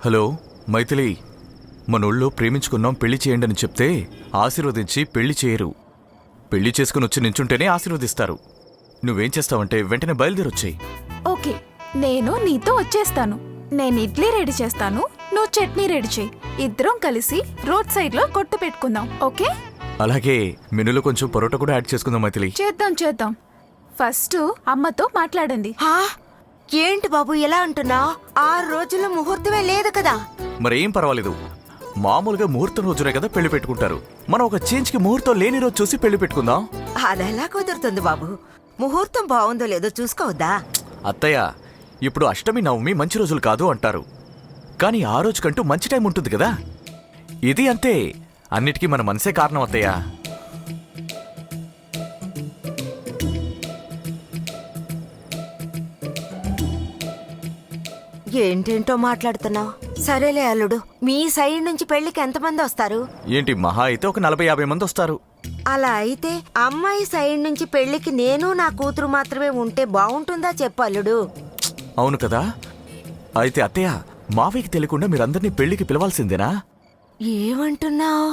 Hello Maithili, మనోళ్ళు ప్రేమించుకున్నాం పెళ్లి చేయండి అని చెప్తే ఆశీర్వదించి పెళ్లి చేయరు. పెళ్లి చేసుకుని వచ్చి నించుంటేనే ఆశీర్వదిస్తారు. నువ్వేం చేస్తావంటే వెంటనే బయలుదేరొచ్చాయి. ఓకే, నేను నీతో వచ్చేస్తాను. నేను ఇడ్లీ రెడీ చేస్తాను, నువ్వు చట్నీ రెడీ చేయి. ఇద్దరం కలిసి రోడ్ సైడ్ లో కొట్టు పెట్టుకుందాం. ఓకే? అలాగే మెనూలో కొంచెం పరోటా కూడా యాడ్ చేసుకుందాం మైథిలి. చేద్దాం. ఫస్ట్ అమ్మతో మాట్లాడండి. ఏంటి బాబు ఎలా అంటున్నావు? 6 రోజుల్లో ముహూర్తమే లేదు కదా. మరేం పర్వాలేదు, మామూలుగా ముహూర్తం రోజునే కదా పెళ్లి పెట్టుకుంటారు. మనం ఒక చేంజ్ కి ముహూర్తం లేని రోజు చూసి పెళ్లి పెట్టుకుందాం. అదెలా కుదురుతుంది బాబు? ముహూర్తం బాగుందో లేదో చూసుకోవద్దా? అత్తయ్య, ఇప్పుడు అష్టమి నవమి మంచి రోజులు కాదు అంటారు. కానీ ఆ రోజుకంటూ మంచి టైం ఉంటుంది కదా. ఇది అంతే, అన్నిటికీ మన మనసే కారణం అత్తయ్య. ఏంటేంటో మాట్లాడుతున్నావు. సరేలే అల్లుడు, మీ సైడ్ నుంచి పెళ్లికి ఎంతమంది వస్తారు? ఏంటి మహా అయితే ఒక 40-50 మంది వస్తారు. అలా అయితే అమ్మాయి సైడ్ నుంచి పెళ్లికి నేను నా కూతురు మాత్రమే ఉంటే బాగుంటుందా చెప్పు అల్లుడు. అవును కదా. అయితే అత్తయ్య, మావయ్యకి తెలియకుండా మీరందరినీ పెళ్లికి పిలవాల్సిందేనా? ఏమంటున్నావు?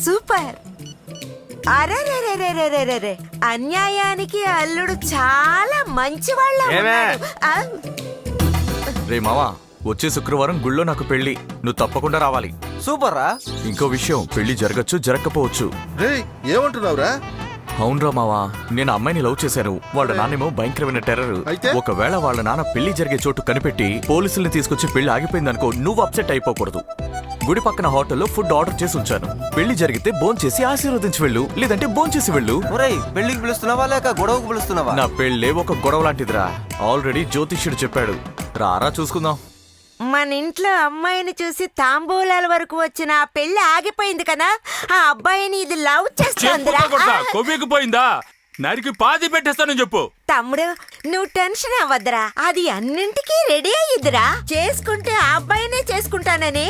సూపర్. అరే, అన్యాయానికి అల్లుడు చాలా మంచివాళ్ళ ఉన్నాడు. రే మావా, వచ్చే శుక్రవారం గుళ్ళో నాకు పెళ్లి, నువ్వు తప్పకుండా రావాలి. సూపర్ రా. ఇంకో విషయం, పెళ్లి జరగచ్చు జరగకపోవచ్చు. ఏమంటున్నావురా? అవునరా మావా, నేను అమ్మాయిని లవ్ చేశాను. వాళ్ళ నాన్నేమో భయంకరమైన టెర్రర్. ఒకవేళ వాళ్ళ నాన్న పెళ్లి జరిగే చోటు కనిపెట్టి పోలీసుల్ని తీసుకొచ్చి పెళ్లి ఆగిపోయిందనుకో, నువ్వు అప్సెట్ అయిపోకూడదు. గుడి పక్కన హోటల్లో ఫుడ్ ఆర్డర్ చేసి ఉంచాను. పెళ్లి జరిగితే భోంచేసి ఆశీర్వదించి వెళ్ళు, లేదంటే భోంచేసి వెళ్ళు. పెళ్లికి పిలుస్తున్నావా లేక గొడవకు పిలుస్తున్నావా? నా పెళ్లే ఒక గొడవ లాంటిదిరా. ఆల్రెడీ జ్యోతిష్యుడు చెప్పాడు. రారా చూసుకుందాం. మన ఇంట్లో అమ్మాయిని చూసి తాంబూలాల వరకు వచ్చిన ఆ పెళ్లి ఆగిపోయింది కదా. ఆ అబ్బాయిని ఇది లవ్ చేస్తుందిరా. కొవ్వెక్కిపోయిందా? నరికి పాతి పెట్టేస్తానని చెప్పు. తమ్ముడు, నువ్వు టెన్షన్ అవ్వద్దురా. అది అన్నింటికీ రెడీ అయ్యిద్దిరా. చేసుకుంటే ఆ అబ్బాయినే చేసుకుంటానని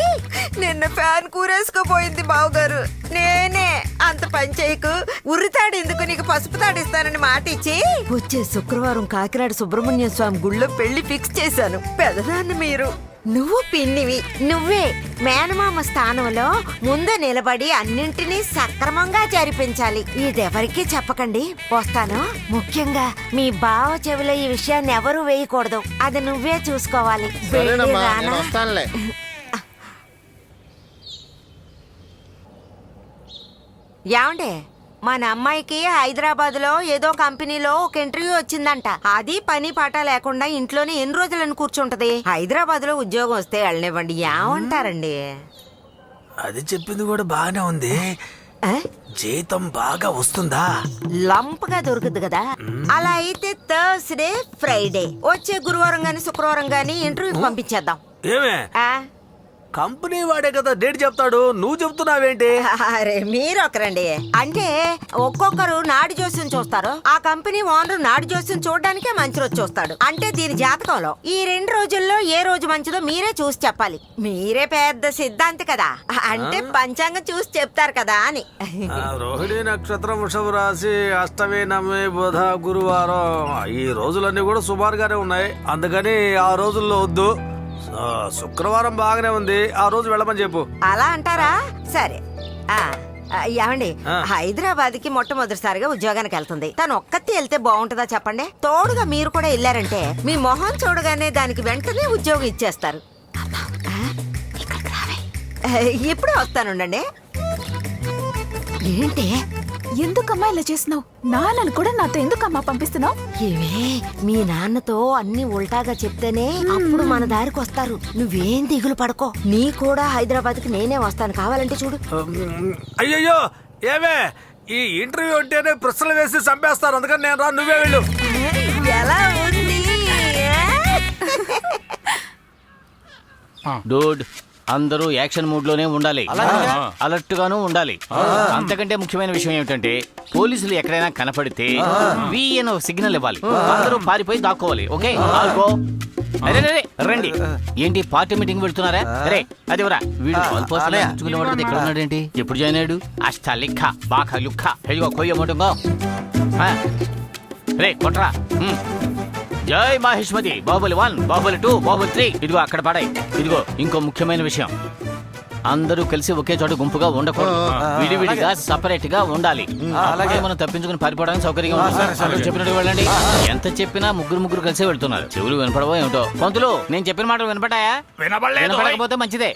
నిన్న ఫ్యాన్ కూరేసుకోపోయింది బావగారు. నేనే అంత పని చేయకు, ఉర్రితాడు ఎందుకు, నీకు పసుపు తాడిస్తానని మాట ఇచ్చి వచ్చే శుక్రవారం కాకినాడ సుబ్రహ్మణ్య స్వామి గుళ్ళో పెళ్లి ఫిక్స్ చేశాను. పెదనాన్న మీరు, నువ్వు పిన్నివి, నువ్వే మేనమామ స్థానంలో ముందు నిలబడి అన్నింటినీ సక్రమంగా జరిపించాలి. ఇదెవరికీ చెప్పకండి. వస్తాను. ముఖ్యంగా మీ బావ చెవిలో ఈ విషయాన్ని ఎవరూ వేయకూడదు. అది నువ్వే చూసుకోవాలి. ఏమండే, మన అమ్మాయికి హైదరాబాద్ లో ఏదో కంపెనీలో ఒక ఇంటర్వ్యూ వచ్చిందంట. అది పని పాట లేకుండా ఇంట్లోనే ఎన్ని రోజులని కూర్చుంటది? హైదరాబాద్ లో ఉద్యోగం వస్తే వెళ్ళనివ్వండి. ఏమంటారండి? అది చెప్పింది కూడా బాగానే ఉంది. జీతం బాగా వస్తుందా? లంప్ గా దొరుకుద్ది కదా. అలా అయితే థర్స్డే, ఫ్రైడే, వచ్చే గురువారం గాని శుక్రవారం గాని ఇంటర్వ్యూ పంపించేద్దాం. ఏమే, కంపెనీ వాడే కదా డేట్ చెప్తాడు, నువ్వు చెప్తున్నావేంటి? అరే మీరొకరండి. అంటే ఒక్కొక్కరు నాడి జోస్యం చూస్తారు. ఆ కంపెనీ ఓనర్ నాడి జోస్యం చూడడానికే మంచి రోజు చూస్తాడు. అంటే దీని జాతకంలో ఈ 2 రోజుల్లో ఏ రోజు మంచిదో మీరే చూసి చెప్పాలి. మీరే పెద్ద సిద్ధాంతి కదా, అంటే పంచాంగం చూసి చెప్తారు కదా అని. రోహిణి నక్షత్రం, వృషభ రాశి, అష్టమి, నవమి, బుధ, గురువారం, ఈ రోజులన్నీ కూడా సుమారుగానే ఉన్నాయి. అందుకని ఆ రోజుల్లో వద్దు. శుక్రవారం బాగానే ఉంది, ఆ రోజు వెళ్ళమని చెప్పు. అలా అంటారా? సరే. ఏమండి, హైదరాబాద్ కి మొట్టమొదటిసారిగా ఉద్యోగానికి వెళ్తుంది. తను ఒక్కతే వెళ్తే బాగుంటుందా చెప్పండి? తోడుగా మీరు కూడా వెళ్ళారంటే మీ మొహం చూడగానే దానికి వెంటనే ఉద్యోగం ఇచ్చేస్తారు. ఇప్పుడే వస్తానుండండి. ఏంటి, ఎందుకమ్మా ఇలా చేస్తున్నావు? నాన్నను కూడా నాతో ఎందుకమ్మా పంపిస్తున్నావు? ఏమే, మీ నాన్నతో అన్ని ఉల్టాగా చెప్తేనే అప్పుడు మన దారికి వస్తారు. నువ్వేం దిగులు పడుకో. నీ కూడా హైదరాబాద్ కి నేనే వస్తాను, కావాలంటే చూడు. అయ్యయ్యో, ఏమే, ఈ ఇంటర్వ్యూ అంటేనే ప్రశ్నలు వేసి చంపేస్తారు. అందుకని నేను రా, నువ్వే వెళ్ళు. ఎలా ఉంది? డూడ్, అందరూ యాక్షన్ మూడ్ లోనే ఉండాలి, అలర్ట్ గాను ఉండాలి. అంతకంటే ముఖ్యమైన విషయం ఏమిటంటే పోలీసులు ఎక్కడైనా కనపడితే వి అని ఒక సిగ్నల్ ఇవ్వాలి. అందరూ పారిపోయి దాక్కోవాలి. ఓకే, రండి. ఏంటి పార్టీ మీటింగ్ పెడుతున్నారా? రే అదివరా, వీడు ఇక్కడ ఉన్నాడేంటి? ఎప్పుడు జాయిన్ అయ్యాడు? అష్టాలిఖ బాఖ లుఖ హెజో కొయ్య మొట్టంగో. రే కొట్రా. జై మహేష్మతి. బాహుబలి 1, బాహుబలి 2, బాహుబలి 3. ఇదిగో అక్కడ పడాయి. ఇదిగో ఇంకో ముఖ్యమైన విషయం, అందరూ కలిసి ఒకే చోట గుంపుగా ఉండకూడదు. విడివిడిగా సపరేట్ గా ఉండాలి. అలాగే మనం తప్పించుకుని పారిపోవడానికి సౌకర్యంగా ఉంటుంది. అందరూ చెప్పినట్టు వెళ్ళండి. ఎంత చెప్పినా ముగ్గురు కలిసే వెళ్తున్నారు. చెవులు వినపడవో ఏమిటో. పంతులు, నేను చెప్పిన మాటలు వినపడ్డాయా? వినపడకపోతే మంచిదే.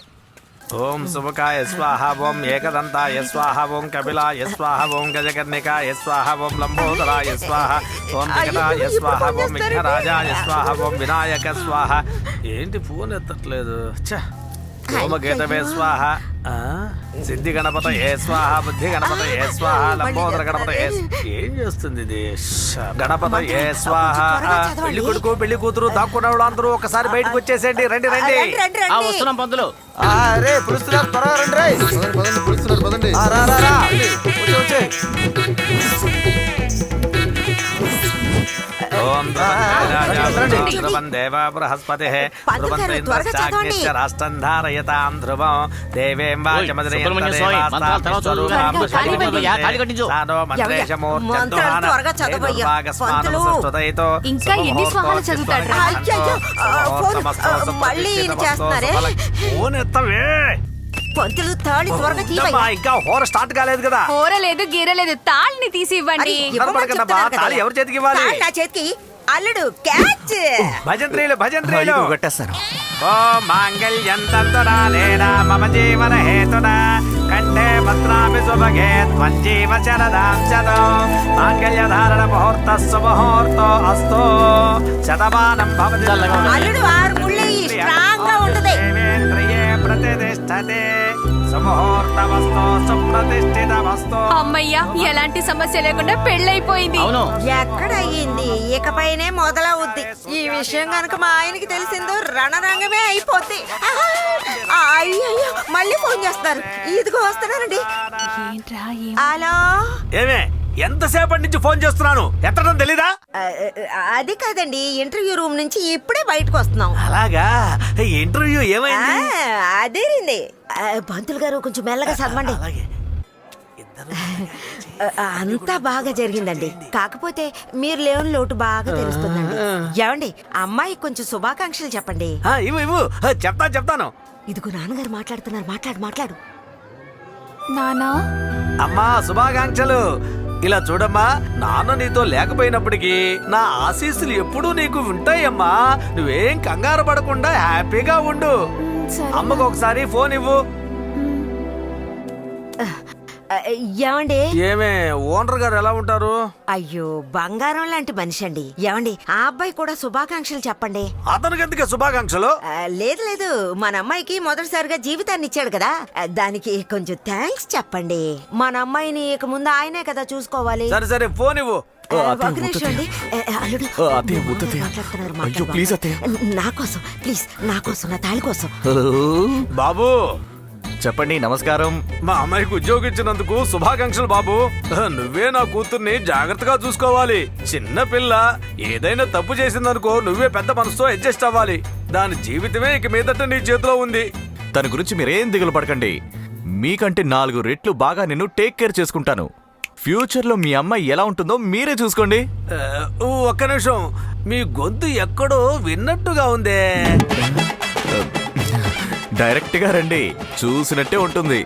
ఓం శుభకాయ స్వాహ, ఓం ఏకదంతాయ స్వాహ, ఓం కపిలాయ స్వాహ, ఓం గజకర్ణికాయ స్వాహ, ఓం లంబోదరాయ స్వాహ, ఓం వికటాయ స్వాహ, ఓం విఘ్నరాజాయ స్వాహ, ఓం వినాయక స్వాహ. ఏంటి ఫోన్ ఎత్తట్లేదు? ఓమగీతమే స్వాహ, సిద్ధి గణపత ఏ స్వాహ, బుద్ధి గణపత ఏ స్వాహ, లంబోదర గణపత ఏ. ఏం చేస్తుంది ఇది? గణపత ఏ స్వాహ. పెళ్లి కొడుకు పెళ్లి కూతురు దాక్కున్న వాళ్ళు అందరూ ఒకసారి బయటకు వచ్చేసేయండి. రండి రండి. వస్తున్నాం పంతులు. రే పిలుస్తున్నారు, త్వరగా రండి రే. పిలుస్తున్నారు, పదండి. ఓం దేవ బృహస్పతి రాష్ట్రం ధారయతాం ధ్రువం దేవేం సుబ్రహ్మణ్య స్వామి, మంత్రాలు తర్వాత చదువు. తాళి కట్టించు. ఇంకా ఎన్ని స్వాహాలు చదువుతాడు? మళ్ళీ ఈయన చేస్తున్నారే. ఫోన్ ఎత్తవే. పంతులు తాళి త్వరగా తీవయ్యా. ఇంకా హోర స్టార్ట్ కాలేదు కదా. కూరలేదు గీరలేదు, తాళిని తీసి ఇవ్వండి. తాళి ఎవరి చేతికి ఇవ్వాలి? నా చేతికి. అల్లుడు క్యాచ్. భజంత్రీలు భజంత్రీలు కొట్టేస్తాను. ఓ మాంగళ్యం తంతునానేన మమ జీవన హేతున కంఠే భద్రామి సుభగే త్వం జీవ శరదాం శతం మాంగళ్య ధారణ ముహూర్తస్సు ముహూర్తో అస్తు శతమానం భవతి. అల్లుడు 6 ముళ్ళు స్ట్రాంగ్ గా ఉంటది. దేవేంద్రియే ప్రతిష్టతే సుముహూర్తమస్తు సుప్రతిష్ఠితమస్తు. అమ్మయ్యా, ఎలాంటి సమస్య లేకుండా పెళ్ళైపోయింది. అవును. ఎక్కడ అయ్యింది? ఇకపైనే మొదలవుద్ది. ఈ విషయం గనుక మా ఆయనకి తెలిసిందో రణరంగమే అయిపోద్ది. అయ్యో, మళ్ళీ ఫోన్ చేస్తారు. ఇదిగో వస్తున్నానండి. హలో. ఏమే, ఎంతసేపటి నుంచి ఫోన్ చేస్తున్నాను, ఎత్తడం తెలీదా? అది కాదండి, ఇంటర్వ్యూ రూమ్ నుంచి ఇప్పుడే బయటకు వస్తున్నాం. అలాగా? ఇంటర్వ్యూ ఏమైంది? అదేనండి. పంతులు గారు కొంచెం మెల్లగా చదవండి. అలాగే. అంతా బాగా జరిగిందండి. కాకపోతే మీరు లేని లోటు బాగా తెలుస్తుందండి. ఏమండి, అమ్మాయి కొంచెం శుభాకాంక్షలు చెప్పండి. ఇవ్వు చెప్తాను. ఇదిగో నాన్నగారు మాట్లాడుతున్నారు. మాట్లాడు. నానా, అమ్మా శుభాకాంక్షలు. ఇలా చూడమ్మా, నాన్న నీతో లేకపోయినప్పటికీ నా ఆశీస్సులు ఎప్పుడూ నీకు ఉంటాయమ్మా. నువ్వేం కంగారు పడకుండా హ్యాపీగా ఉండు. అమ్మకు ఒకసారి ఫోన్ ఇవ్వు. ఏమండి? ఏమే, ఓనర్ గారు ఎలా ఉంటారు? అయ్యో, బంగారం లాంటి మనిషి అండి. ఏమండి, ఆ అబ్బాయి కూడా శుభాకాంక్షలు చెప్పండి. అతనికి ఎందుకే శుభాకాంక్షలు? లేదు, మన అమ్మాయికి మొదటిసారిగా జీవితాన్ని ఇచ్చాడు కదా, దానికి కొంచెం థ్యాంక్స్ చెప్పండి. మన అమ్మాయిని ఇక ముందు ఆయనే కదా చూసుకోవాలి. సరే ఫోన్ ఇవ్వు. ఒక నిమిషం అండి. అల్లుడు మాట్లాడుతున్నారు. ప్లీజ్ అత్తయ్య. నా కోసం నా తాళి కోసం. బాబు చెప్పండి. నమస్కారం. మా అమ్మాయికి ఉద్యోగం ఇచ్చినందుకు శుభాకాంక్షలు బాబు. నువ్వే నా కూతుర్ని జాగ్రత్తగా చూసుకోవాలి. చిన్న పిల్ల ఏదైనా తప్పు చేసిందనుకో, నువ్వే పెద్ద మనసుతో అడ్జస్ట్ అవ్వాలి. దాని జీవితమే ఇక మీదట నీ చేతిలో ఉంది. దాని గురించి మీరేం దిగులు పడకండి. మీకంటే 4 రెట్లు బాగా నేను టేక్ కేర్ చేసుకుంటాను. ఫ్యూచర్ లో మీ అమ్మాయి ఎలా ఉంటుందో మీరే చూసుకోండి. ఒక్క నిమిషం, మీ గొంతు ఎక్కడో విన్నట్టుగా ఉందే. డైరెక్ట్ గా రండి, చూసినట్టే ఉంటుంది.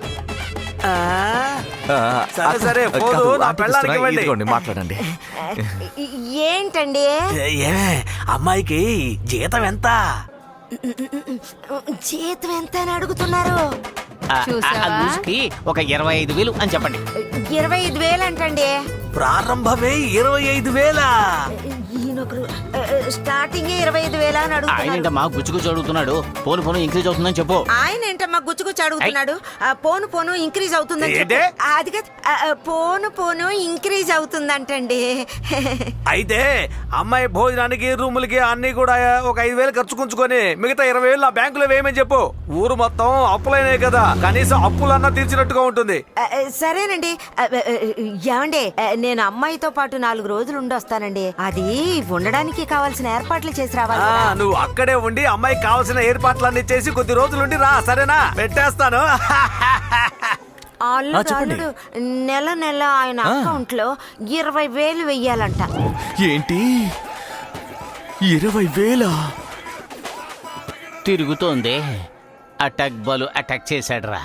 సరే ఫోను నా పెళ్ళానికి ఇవ్వండి. ఇదిగోండి, మాట్లాడండి. ఏంటండి? అమ్మాయికి జీతం ఎంత? జీతం ఎంత అని అడుగుతున్నారు? లూజ్కి ఒక 25,000 అని చెప్పండి. 25,000 అంటండి. ప్రారంభమే 25,000. ఈయనొకరు స్టార్టింగ్ 25,000 అని అడుగుతున్నారు. ఆయన ఏంటమ్మా గుచ్చుగుచ్చు అడుగుతున్నాడు? పోను ఇంక్రీజ్ అవుతుందని చెప్పు. ఆయన ఏంటమ్మా గుచ్చుగుచ్చు అడుగుతున్నాడు? పోను ఇంక్రీజ్ అవుతుందని చెప్పు. అది కాదు, పోను ఇంక్రీజ్ అవుతుందంటండి. అయితే అమ్మాయి భోజనానికి రూములకి అన్ని కూడా ఒక 5,000 ఖర్చు కుంచుకొని మిగతా 20,000 నా బ్యాంకులో వేయమని చెప్పు. ఊరు మొత్తం అప్పులైనాయి కదా, కనీసం అప్పులన్నా తీర్చినట్టుగా ఉంటుంది. సరేనండి. ఏమండి, నేను అమ్మాయితో పాటు 4 రోజులు ఉండొస్తానండి. అది ఉండడానికి కావాల్సిన ఏర్పాట్లు చేసి రావాలి. నువ్వు అక్కడే ఉండి అమ్మాయికి కావాల్సిన ఏర్పాట్లన్నీ చేసి కొద్ది రోజులుండి రా, సరేనా? పెట్టేస్తాను. అల్లుడు నెల ఆయన అకౌంట్ లో 20,000 వెయ్యాలంట. ఏంటి 20,000 తిరుగుతోంది. Attack Balu attack చేశాడ్రా.